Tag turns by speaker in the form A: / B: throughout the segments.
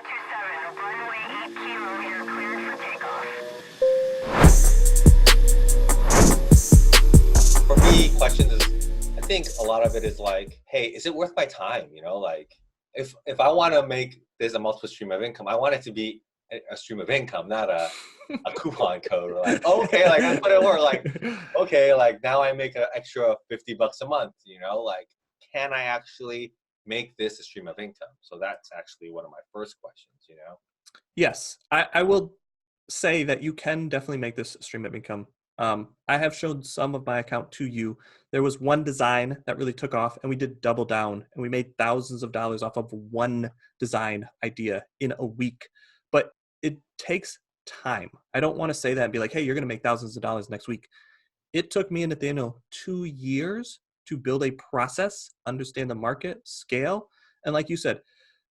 A: 727, runway 8 kilo here, cleared for takeoff.
B: For me, questions is, I think a lot of it is like, hey, is it worth my time? You know, like if I want to make this a multiple stream of income, I want it to be a stream of income, not a coupon code. Or like, oh, okay, like I put it work. Like, okay, like now I make an extra $50 a month. You know, like can I actually make this a stream of income? So that's actually one of my first questions. You know.
C: Yes, I will say that you can definitely make this stream of income. I have showed some of my account to you. There was one design that really took off, and we did double down, and we made thousands of dollars off of one design idea in a week. But it takes time. I don't want to say that and be like, hey, you're going to make thousands of dollars next week. It took me and Nathaniel 2 years to build a process, understand the market, scale. And like you said,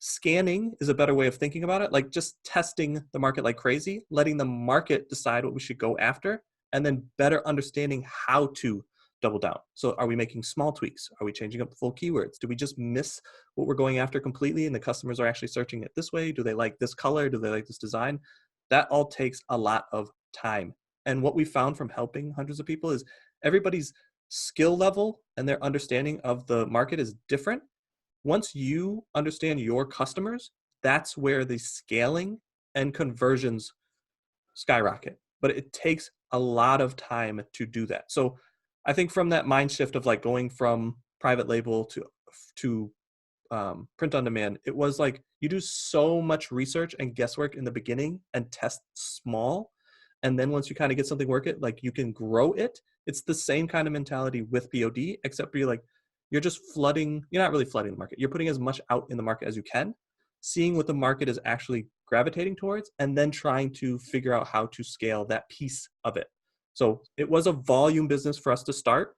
C: scanning is a better way of thinking about it. Like just testing the market like crazy, letting the market decide what we should go after, and then better understanding how to double down. So are we making small tweaks? Are we changing up the full keywords? Do we just miss what we're going after completely and the customers are actually searching it this way? Do they like this color? Do they like this design? That all takes a lot of time. And what we found from helping hundreds of people is everybody's skill level and their understanding of the market is different. Once you understand your customers, that's where the scaling and conversions skyrocket. But it takes a lot of time to do that. So I think from that mind shift of like going from private label to print on demand, it was like you do so much research and guesswork in the beginning and test small. And then once you kind of get something work it, like you can grow it. It's the same kind of mentality with POD, except for you're just flooding, you're not really flooding the market. You're putting as much out in the market as you can, seeing what the market is actually gravitating towards, and then trying to figure out how to scale that piece of it. So it was a volume business for us to start.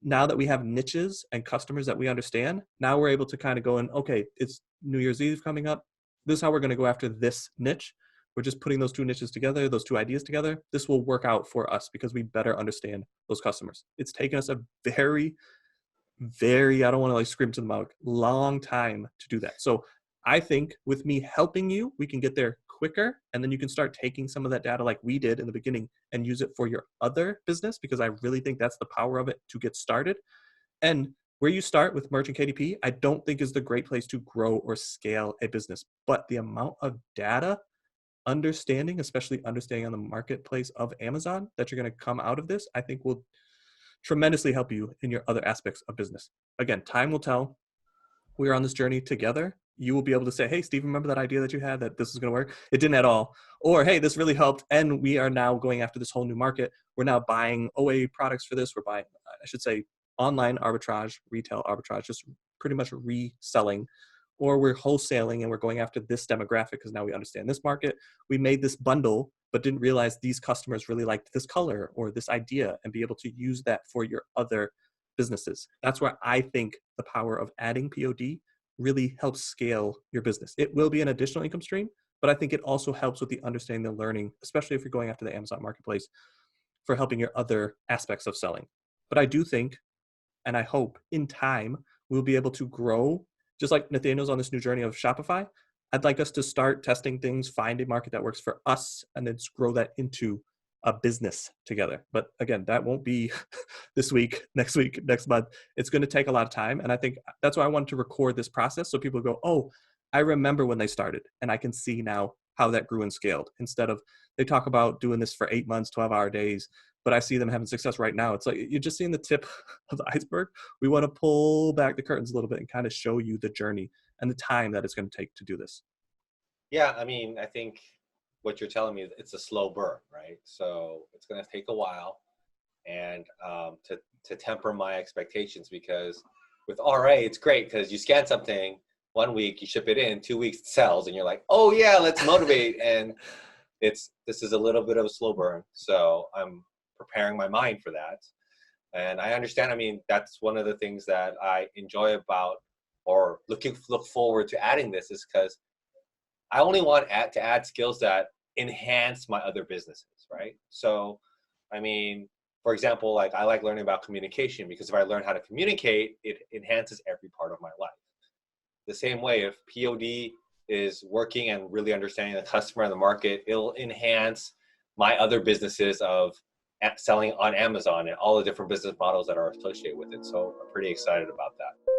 C: Now that we have niches and customers that we understand, now we're able to kind of go in, okay, it's New Year's Eve coming up. This is how we're going to go after this niche. We're just putting those two niches together, those two ideas together. This will work out for us because we better understand those customers. It's taken us a very, I don't want to like scream to the mic, long time to do that. So I think with me helping you, we can get there quicker. And then you can start taking some of that data like we did in the beginning and use it for your other business, because I really think that's the power of it to get started. And where you start with Merchant KDP, I don't think is the great place to grow or scale a business. But the amount of data understanding, especially understanding on the marketplace of Amazon that you're going to come out of this, I think will tremendously help you in your other aspects of business. Again, time will tell. We're on this journey together. You will be able to say, hey, Steve, remember that idea that you had that this is going to work? It didn't at all. Or, hey, this really helped. And we are now going after this whole new market. We're now buying OA products for this. We're buying, I should say, online arbitrage, retail arbitrage, just pretty much reselling. Or we're wholesaling and we're going after this demographic because now we understand this market. We made this bundle, but didn't realize these customers really liked this color or this idea, and be able to use that for your other businesses. That's where I think the power of adding POD really helps scale your business. It will be an additional income stream, but I think it also helps with the understanding, the learning, especially if you're going after the Amazon marketplace, for helping your other aspects of selling. But I do think, and I hope in time, we'll be able to grow, just like Nathaniel's on this new journey of Shopify. I'd like us to start testing things, find a market that works for us, and then grow that into a business together. But again, that won't be this week, next month. It's going to take a lot of time. And I think that's why I wanted to record this process, so people go, oh, I remember when they started, and I can see now how that grew and scaled. Instead of, they talk about doing this for 8 months, 12-hour days, but I see them having success right now. It's like you're just seeing the tip of the iceberg. We want to pull back the curtains a little bit and kind of show you the journey and the time that it's going to take to do this.
B: Yeah, I mean, I think what you're telling me is it's a slow burn, right? So it's going to take a while, and to temper my expectations, because with RA, it's great because you scan something 1 week, you ship it in, 2 weeks it sells, and you're like, oh yeah, let's motivate. And this is a little bit of a slow burn. So I'm preparing my mind for that. And I understand, I mean, that's one of the things that I enjoy about, or look forward to adding this, is because I only want to add skills that enhance my other businesses, right? So, I mean, for example, like I like learning about communication, because if I learn how to communicate, it enhances every part of my life. The same way, if POD is working and really understanding the customer and the market. It'll enhance my other businesses of selling on Amazon and all the different business models that are associated with it. So I'm pretty excited about that.